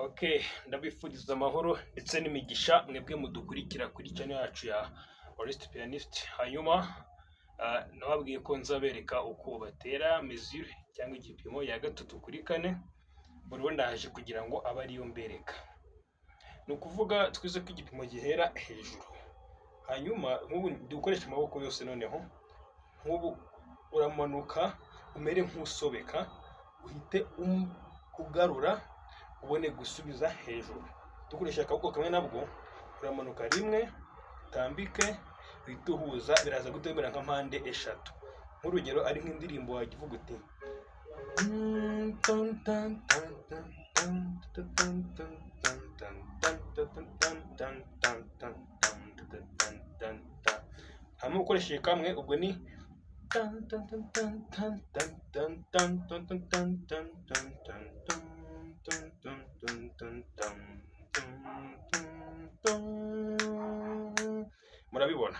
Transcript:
Okay, ndabifuriza amahoro ndetse n'imigisha mwebwe mudukurikira kuri channel yacu ya Orest Pianist. Hanyuma nababwiye ko nzabereka uko batera mesure cyangwa igipimo ya 3/4. Buriho ndaje kugira ngo abe ariyo mbereka. Ni ukuvuga twize ko igipimo gihera hejuru. Hanyuma nk'ubu dukoresha amaboko yose, noneho nk'ubu uramanuka umere nk'usobeka, uhite ugarura ubone gusubiza hejuru. Dukoresha akaboko kamwe nabwo uramanuka rimwe, tambike, uhite uhuza, biraza gutembera nka mpande eshatu. Nk'urugero ari nk'indirimbo wajya uvuga uti hanyuma ukoresheje kamwe, ubwo ni murabibona.